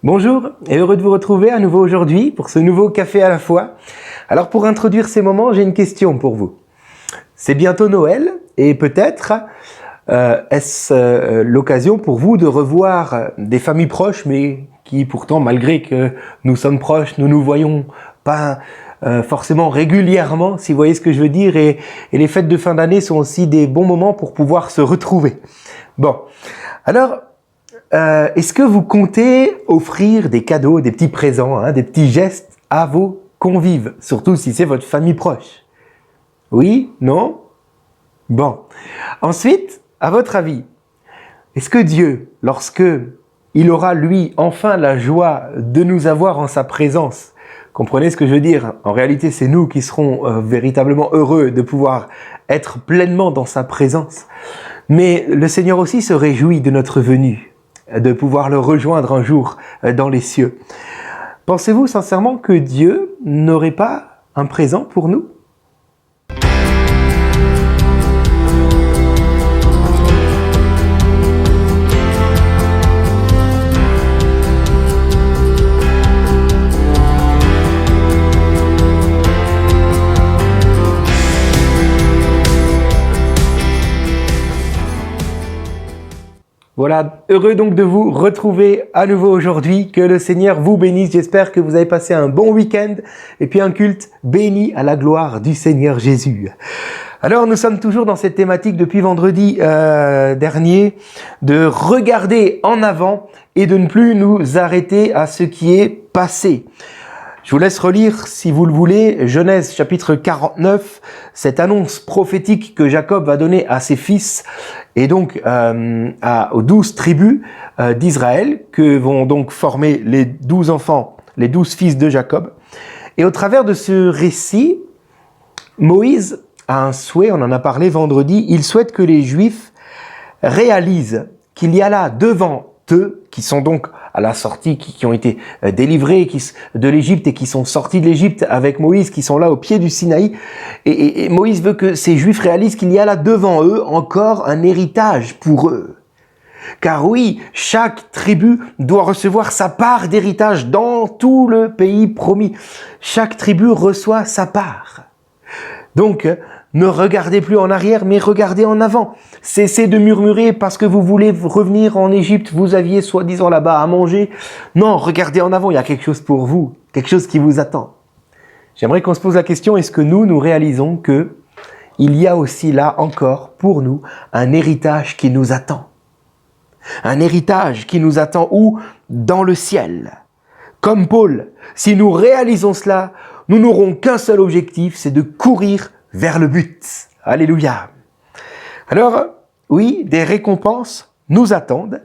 Bonjour et heureux de vous retrouver à nouveau aujourd'hui pour ce nouveau café à la fois. Alors pour introduire ces moments, j'ai une question pour vous. C'est bientôt Noël et peut-être est-ce l'occasion pour vous de revoir des familles proches mais qui pourtant malgré que nous sommes proches, nous nous voyons pas forcément régulièrement, si vous voyez ce que je veux dire, et les fêtes de fin d'année sont aussi des bons moments pour pouvoir se retrouver. Bon, alors est-ce que vous comptez offrir des cadeaux, des petits présents, des petits gestes à vos convives, surtout si c'est votre famille proche? Oui? Non? Bon. Ensuite, à votre avis, est-ce que Dieu, lorsque il aura lui enfin la joie de nous avoir en sa présence, comprenez ce que je veux dire? En réalité, c'est nous qui serons véritablement heureux de pouvoir être pleinement dans sa présence. Mais le Seigneur aussi se réjouit de notre venue, de pouvoir le rejoindre un jour dans les cieux. Pensez-vous sincèrement que Dieu n'aurait pas un présent pour nous? Voilà, heureux donc de vous retrouver à nouveau aujourd'hui, que le Seigneur vous bénisse, j'espère que vous avez passé un bon week-end et puis un culte béni à la gloire du Seigneur Jésus. Alors nous sommes toujours dans cette thématique depuis vendredi dernier, de regarder en avant et de ne plus nous arrêter à ce qui est passé. Je vous laisse relire, si vous le voulez, Genèse chapitre 49, cette annonce prophétique que Jacob va donner à ses fils et donc aux 12 tribus d'Israël que vont donc former les 12 enfants, les 12 fils de Jacob. Et au travers de ce récit, Moïse a un souhait, on en a parlé vendredi, il souhaite que les Juifs réalisent qu'il y a là devant eux, qui sont donc à la sortie, qui ont été délivrés de l'Égypte et qui sont sortis de l'Égypte avec Moïse, qui sont là au pied du Sinaï. Et Moïse veut que ces Juifs réalisent qu'il y a là devant eux encore un héritage pour eux. Car oui, chaque tribu doit recevoir sa part d'héritage dans tout le pays promis. Chaque tribu reçoit sa part. Donc, ne regardez plus en arrière, mais regardez en avant. Cessez de murmurer parce que vous voulez revenir en Égypte, vous aviez soi-disant là-bas à manger. Non, regardez en avant, il y a quelque chose pour vous, quelque chose qui vous attend. J'aimerais qu'on se pose la question, est-ce que nous réalisons que il y a aussi là encore pour nous un héritage qui nous attend? Un héritage qui nous attend où? Dans le ciel. Comme Paul, si nous réalisons cela, nous n'aurons qu'un seul objectif, c'est de courir vers le but. Alléluia. Alors, oui, des récompenses nous attendent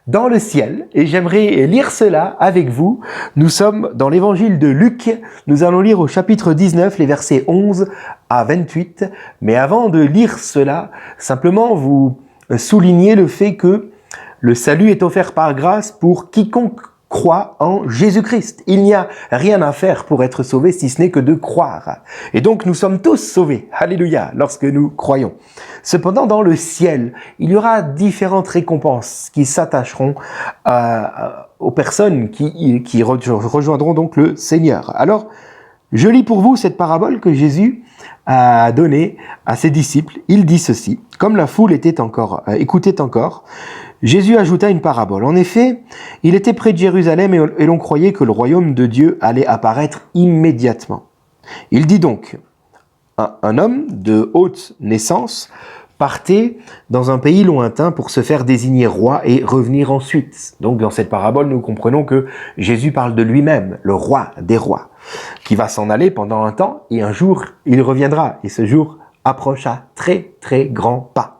dans le ciel et j'aimerais lire cela avec vous. Nous sommes dans l'évangile de Luc. Nous allons lire au chapitre 19, les versets 11 à 28. Mais avant de lire cela, simplement vous souligner le fait que le salut est offert par grâce pour quiconque croit en Jésus-Christ. Il n'y a rien à faire pour être sauvé si ce n'est que de croire. Et donc nous sommes tous sauvés, alléluia, lorsque nous croyons. Cependant, dans le ciel, il y aura différentes récompenses qui s'attacheront aux personnes qui rejoindront donc le Seigneur. Alors, je lis pour vous cette parabole que Jésus a donnée à ses disciples. Il dit ceci: comme la foule écoutait encore, Jésus ajouta une parabole. En effet, il était près de Jérusalem et l'on croyait que le royaume de Dieu allait apparaître immédiatement. Il dit donc, un homme de haute naissance partait dans un pays lointain pour se faire désigner roi et revenir ensuite. Donc dans cette parabole, nous comprenons que Jésus parle de lui-même, le roi des rois, qui va s'en aller pendant un temps et un jour, il reviendra. Et ce jour approche à très très grands pas.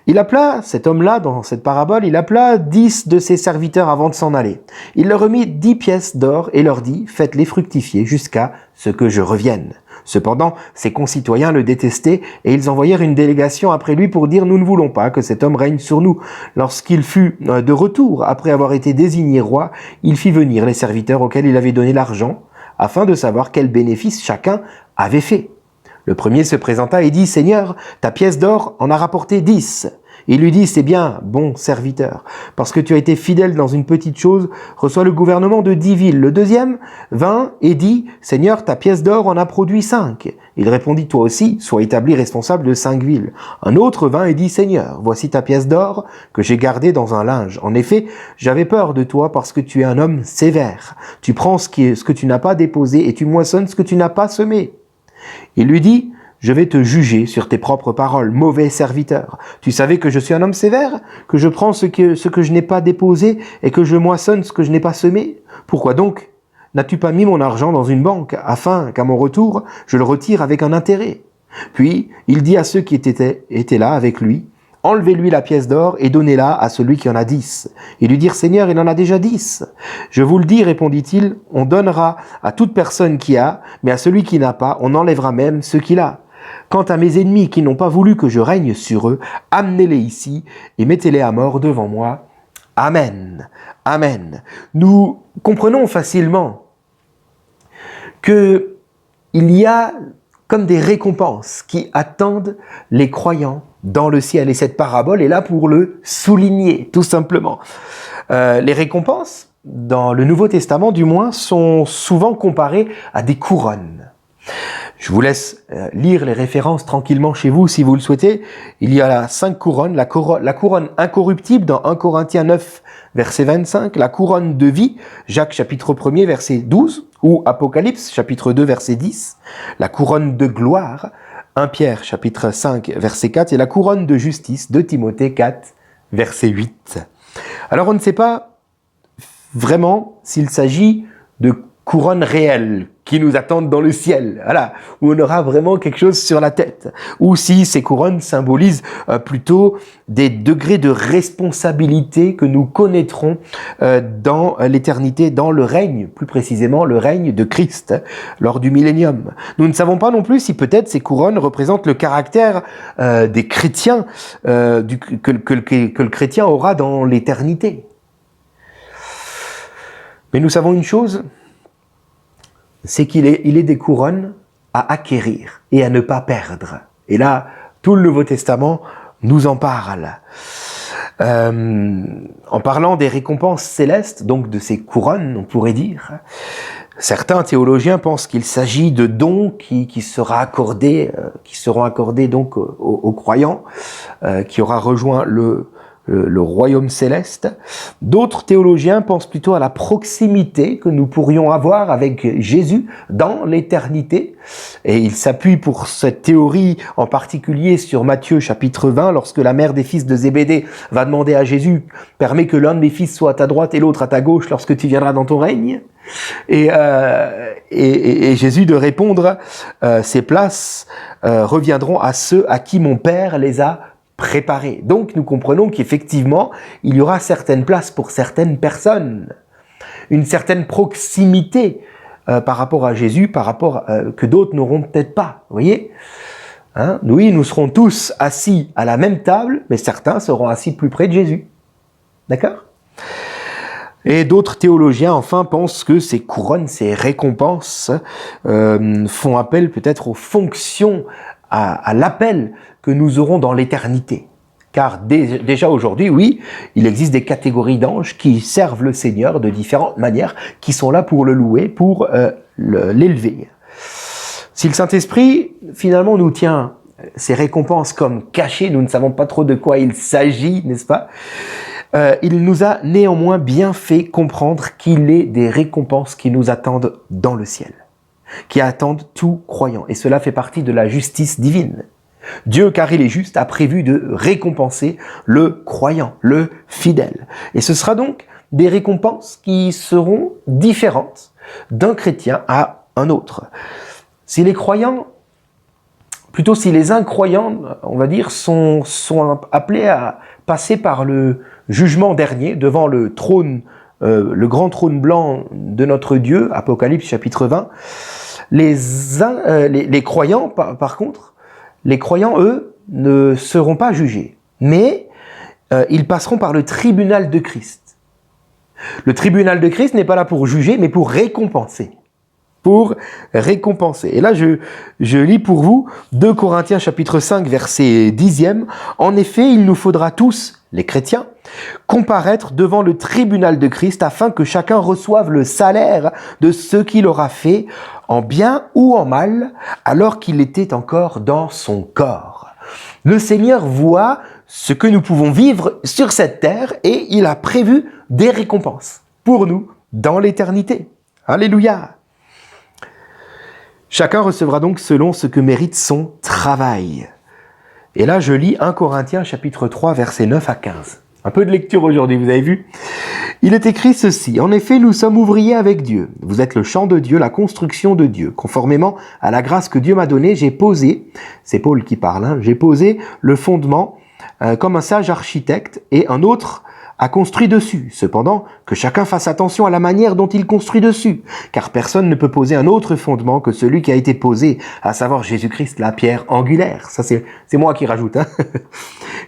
Il appela, cet homme-là, dans cette parabole, il appela 10 de ses serviteurs avant de s'en aller. Il leur remit 10 pièces d'or et leur dit, faites-les fructifier jusqu'à ce que je revienne. Cependant, ses concitoyens le détestaient et ils envoyèrent une délégation après lui pour dire, nous ne voulons pas que cet homme règne sur nous. Lorsqu'il fut de retour, après avoir été désigné roi, il fit venir les serviteurs auxquels il avait donné l'argent, afin de savoir quel bénéfice chacun avait fait. Le premier se présenta et dit, Seigneur, ta pièce d'or en a rapporté 10. Il lui dit, c'est bien, bon serviteur, parce que tu as été fidèle dans une petite chose, reçois le gouvernement de 10 villes. Le deuxième vint et dit, Seigneur, ta pièce d'or en a produit 5. Il répondit, toi aussi, sois établi responsable de 5 villes. Un autre vint et dit, Seigneur, voici ta pièce d'or que j'ai gardée dans un linge. En effet, j'avais peur de toi parce que tu es un homme sévère. Tu prends ce que tu n'as pas déposé et tu moissonnes ce que tu n'as pas semé. Il lui dit, je vais te juger sur tes propres paroles, mauvais serviteur. Tu savais que je suis un homme sévère, que je prends ce que je n'ai pas déposé et que je moissonne ce que je n'ai pas semé. Pourquoi donc n'as-tu pas mis mon argent dans une banque afin qu'à mon retour, je le retire avec un intérêt? Puis il dit à ceux qui étaient là avec lui, enlevez-lui la pièce d'or et donnez-la à celui qui en a 10. Et lui dire, Seigneur, il en a déjà 10. Je vous le dis, répondit-il, on donnera à toute personne qui a, mais à celui qui n'a pas, on enlèvera même ce qu'il a. Quant à mes ennemis qui n'ont pas voulu que je règne sur eux, amenez-les ici et mettez-les à mort devant moi. Amen. Amen. Nous comprenons facilement que il y a comme des récompenses qui attendent les croyants dans le ciel. Et cette parabole est là pour le souligner, tout simplement. Les récompenses, dans le Nouveau Testament du moins, sont souvent comparées à des couronnes. Je vous laisse lire les références tranquillement chez vous si vous le souhaitez. Il y a 5 couronnes. La couronne incorruptible dans 1 Corinthiens 9, verset 25. La couronne de vie, Jacques chapitre 1er, verset 12. Ou Apocalypse chapitre 2, verset 10. La couronne de gloire, 1 Pierre chapitre 5, verset 4. Et la couronne de justice, 2 Timothée 4, verset 8. Alors on ne sait pas vraiment s'il s'agit de couronnes réelles qui nous attendent dans le ciel, voilà, où on aura vraiment quelque chose sur la tête, ou si ces couronnes symbolisent plutôt des degrés de responsabilité que nous connaîtrons dans l'éternité, dans le règne, plus précisément le règne de Christ, lors du millénium. Nous ne savons pas non plus si peut-être ces couronnes représentent le caractère des chrétiens, que le chrétien aura dans l'éternité. Mais nous savons une chose, c'est qu'il est des couronnes à acquérir et à ne pas perdre. Et là, tout le Nouveau Testament nous en parle. En parlant des récompenses célestes, donc de ces couronnes, on pourrait dire, certains théologiens pensent qu'il s'agit de dons qui seront accordés donc aux croyants, qui aura rejoint le royaume céleste. D'autres théologiens pensent plutôt à la proximité que nous pourrions avoir avec Jésus dans l'éternité. Et ils s'appuient pour cette théorie en particulier sur Matthieu chapitre 20, lorsque la mère des fils de Zébédée va demander à Jésus, « Permets que l'un de mes fils soit à ta droite et l'autre à ta gauche lorsque tu viendras dans ton règne ?» Et Jésus de répondre, ces places reviendront à ceux à qui mon Père les a préparés. Donc nous comprenons qu'effectivement, il y aura certaines places pour certaines personnes, une certaine proximité par rapport à Jésus, par rapport que d'autres n'auront peut-être pas. Vous voyez, hein? Oui, nous serons tous assis à la même table, mais certains seront assis plus près de Jésus. D'accord ? Et d'autres théologiens, enfin, pensent que ces couronnes, ces récompenses font appel peut-être aux fonctions, à l'appel que nous aurons dans l'éternité. Car déjà aujourd'hui, oui, il existe des catégories d'anges qui servent le Seigneur de différentes manières, qui sont là pour le louer, pour l'élever. Si le Saint-Esprit, finalement, nous tient ces récompenses comme cachées, nous ne savons pas trop de quoi il s'agit, n'est-ce pas ? Il nous a néanmoins bien fait comprendre qu'il est des récompenses qui nous attendent dans le ciel, qui attendent tout croyant. Et cela fait partie de la justice divine. Dieu, car il est juste, a prévu de récompenser le croyant, le fidèle. Et ce sera donc des récompenses qui seront différentes d'un chrétien à un autre. Si les croyants, plutôt si les incroyants, on va dire, sont appelés à passer par le jugement dernier devant le trône, le grand trône blanc de notre Dieu, Apocalypse chapitre 20, les croyants, par contre, les croyants, eux, ne seront pas jugés, mais ils passeront par le tribunal de Christ. Le tribunal de Christ n'est pas là pour juger, mais pour récompenser. pour récompenser. Et là, je lis pour vous 2 Corinthiens chapitre 5, verset 10e. En effet, il nous faudra tous, les chrétiens, comparaître devant le tribunal de Christ afin que chacun reçoive le salaire de ce qu'il aura fait en bien ou en mal alors qu'il était encore dans son corps. Le Seigneur voit ce que nous pouvons vivre sur cette terre et il a prévu des récompenses pour nous dans l'éternité. Alléluia! Chacun recevra donc selon ce que mérite son travail. Et là, je lis 1 Corinthiens chapitre 3, versets 9 à 15. Un peu de lecture aujourd'hui, vous avez vu? Il est écrit ceci. En effet, nous sommes ouvriers avec Dieu. Vous êtes le champ de Dieu, la construction de Dieu. Conformément à la grâce que Dieu m'a donnée, j'ai posé, c'est Paul qui parle, j'ai posé le fondement comme un sage architecte et un autre a construit dessus. Cependant, que chacun fasse attention à la manière dont il construit dessus, car personne ne peut poser un autre fondement que celui qui a été posé, à savoir Jésus-Christ, la pierre angulaire. Ça, c'est moi qui rajoute.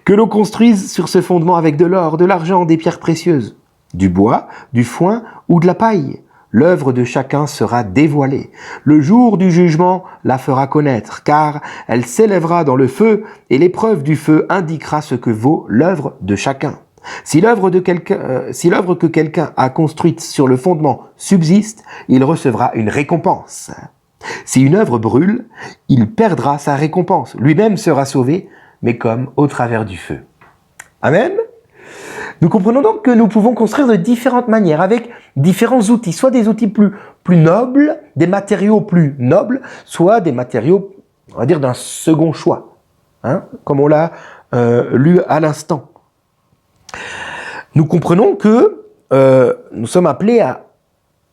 Que l'on construise sur ce fondement avec de l'or, de l'argent, des pierres précieuses, du bois, du foin ou de la paille. L'œuvre de chacun sera dévoilée. Le jour du jugement la fera connaître, car elle s'élèvera dans le feu, et l'épreuve du feu indiquera ce que vaut l'œuvre de chacun. Si l'œuvre que quelqu'un a construite sur le fondement subsiste, il recevra une récompense. Si une œuvre brûle, il perdra sa récompense. Lui-même sera sauvé, mais comme au travers du feu. Amen. Nous comprenons donc que nous pouvons construire de différentes manières, avec différents outils, soit des outils plus nobles, des matériaux plus nobles, soit des matériaux, on va dire, d'un second choix, comme on l'a lu à l'instant. Nous comprenons que nous sommes appelés à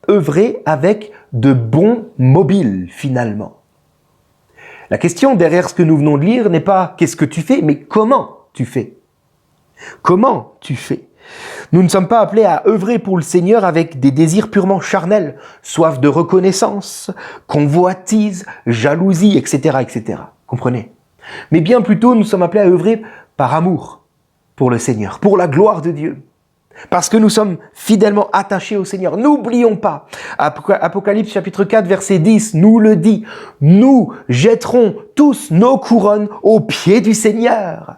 œuvrer avec de bons mobiles, finalement. La question derrière ce que nous venons de lire n'est pas « qu'est-ce que tu fais ?», mais « comment tu fais ?» Comment tu fais? Nous ne sommes pas appelés à œuvrer pour le Seigneur avec des désirs purement charnels, soif de reconnaissance, convoitise, jalousie, etc., etc. Comprenez? Mais bien plutôt, nous sommes appelés à œuvrer par amour pour le Seigneur, pour la gloire de Dieu. Parce que nous sommes fidèlement attachés au Seigneur. N'oublions pas, Apocalypse chapitre 4, verset 10, nous le dit, nous jetterons tous nos couronnes aux pieds du Seigneur.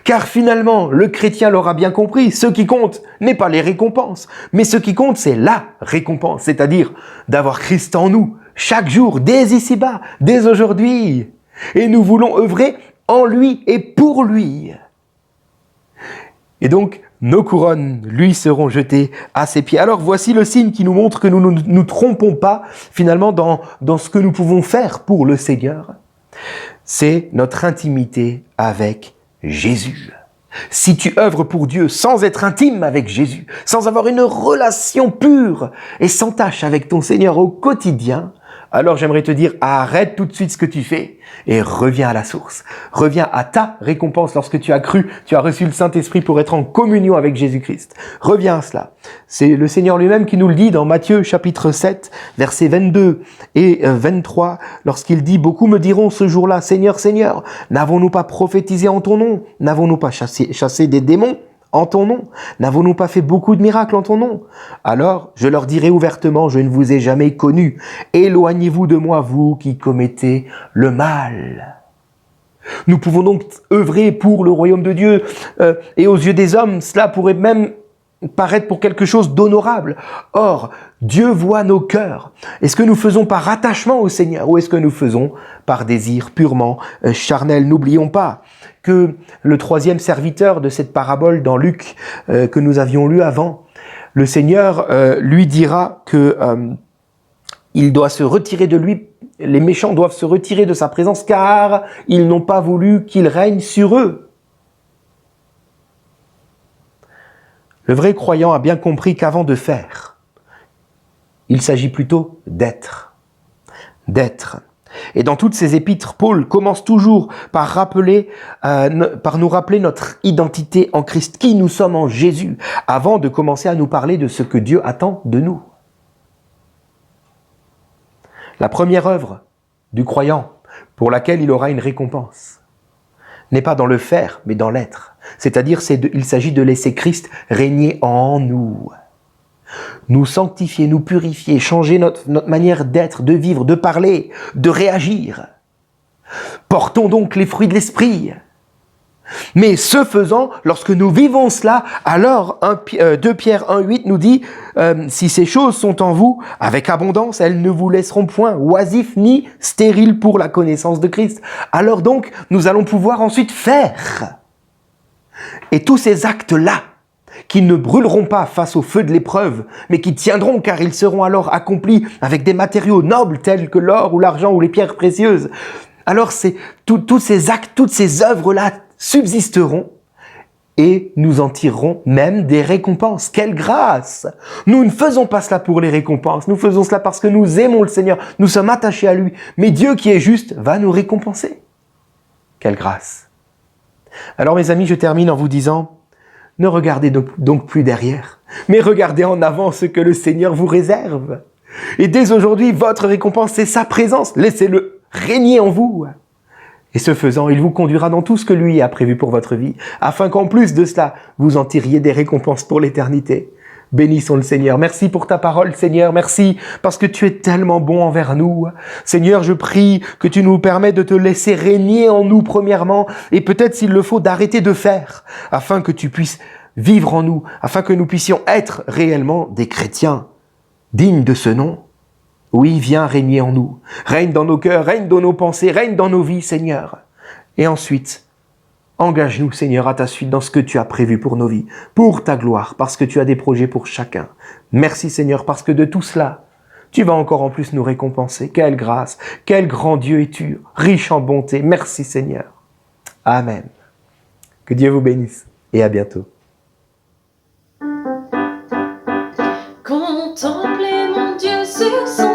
Car finalement, le chrétien l'aura bien compris, ce qui compte n'est pas les récompenses, mais ce qui compte, c'est la récompense, c'est-à-dire d'avoir Christ en nous, chaque jour, dès ici-bas, dès aujourd'hui. Et nous voulons œuvrer en lui et pour lui. Et donc, nos couronnes, lui, seront jetées à ses pieds. Alors voici le signe qui nous montre que nous ne nous trompons pas, finalement, dans ce que nous pouvons faire pour le Seigneur. C'est notre intimité avec Jésus. Si tu œuvres pour Dieu sans être intime avec Jésus, sans avoir une relation pure et sans tache avec ton Seigneur au quotidien, alors j'aimerais te dire, arrête tout de suite ce que tu fais et reviens à la source. Reviens à ta récompense lorsque tu as cru, tu as reçu le Saint-Esprit pour être en communion avec Jésus-Christ. Reviens à cela. C'est le Seigneur lui-même qui nous le dit dans Matthieu chapitre 7, versets 22 et 23, lorsqu'il dit « Beaucoup me diront ce jour-là, Seigneur, Seigneur, n'avons-nous pas prophétisé en ton nom? N'avons-nous pas chassé des démons en ton nom? N'avons-nous pas fait beaucoup de miracles en ton nom? Alors, je leur dirai ouvertement, je ne vous ai jamais connus. Éloignez-vous de moi, vous qui commettez le mal. » Nous pouvons donc œuvrer pour le royaume de Dieu. Et aux yeux des hommes, cela pourrait même paraître pour quelque chose d'honorable. Or, Dieu voit nos cœurs. Est-ce que nous faisons par attachement au Seigneur ou est-ce que nous faisons par désir purement charnel? N'oublions pas que le troisième serviteur de cette parabole dans Luc que nous avions lu avant, le Seigneur lui dira que il doit se retirer de lui, les méchants doivent se retirer de sa présence car ils n'ont pas voulu qu'il règne sur eux. Le vrai croyant a bien compris qu'avant de faire, il s'agit plutôt d'être. D'être. Et dans toutes ces épîtres, Paul commence toujours par nous rappeler notre identité en Christ, qui nous sommes en Jésus, avant de commencer à nous parler de ce que Dieu attend de nous. La première œuvre du croyant, pour laquelle il aura une récompense, n'est pas dans le faire, mais dans l'être. C'est-à-dire, il s'agit de laisser Christ régner en nous. nous sanctifier, nous purifier, changer notre manière d'être, de vivre, de parler, de réagir. Portons donc les fruits de l'esprit. Mais ce faisant, lorsque nous vivons cela, alors 2 Pierre 1,8 nous dit si ces choses sont en vous, avec abondance, elles ne vous laisseront point oisifs ni stériles pour la connaissance de Christ. Alors donc, nous allons pouvoir ensuite faire. Et tous ces actes-là, qui ne brûleront pas face au feu de l'épreuve, mais qui tiendront car ils seront alors accomplis avec des matériaux nobles tels que l'or ou l'argent ou les pierres précieuses. Alors tous ces actes, toutes ces œuvres-là subsisteront et nous en tirerons même des récompenses. Quelle grâce! Nous ne faisons pas cela pour les récompenses, nous faisons cela parce que nous aimons le Seigneur, nous sommes attachés à lui. Mais Dieu qui est juste va nous récompenser. Quelle grâce! Alors mes amis, je termine en vous disant, ne regardez donc plus derrière, mais regardez en avant ce que le Seigneur vous réserve. Et dès aujourd'hui, votre récompense, c'est sa présence. Laissez-le régner en vous. Et ce faisant, il vous conduira dans tout ce que lui a prévu pour votre vie, afin qu'en plus de cela, vous en tiriez des récompenses pour l'éternité. Bénissons le Seigneur. Merci pour ta parole, Seigneur. Merci parce que tu es tellement bon envers nous. Seigneur, je prie que tu nous permettes de te laisser régner en nous premièrement, et peut-être s'il le faut d'arrêter de faire, afin que tu puisses vivre en nous, afin que nous puissions être réellement des chrétiens dignes de ce nom. Oui, viens régner en nous. Règne dans nos cœurs, règne dans nos pensées, règne dans nos vies, Seigneur. Et ensuite, engage-nous, Seigneur, à ta suite dans ce que tu as prévu pour nos vies, pour ta gloire, parce que tu as des projets pour chacun. Merci, Seigneur, parce que de tout cela, tu vas encore en plus nous récompenser. Quelle grâce, quel grand Dieu es-tu, riche en bonté. Merci, Seigneur. Amen. Que Dieu vous bénisse et à bientôt. Contemplez mon Dieu sur son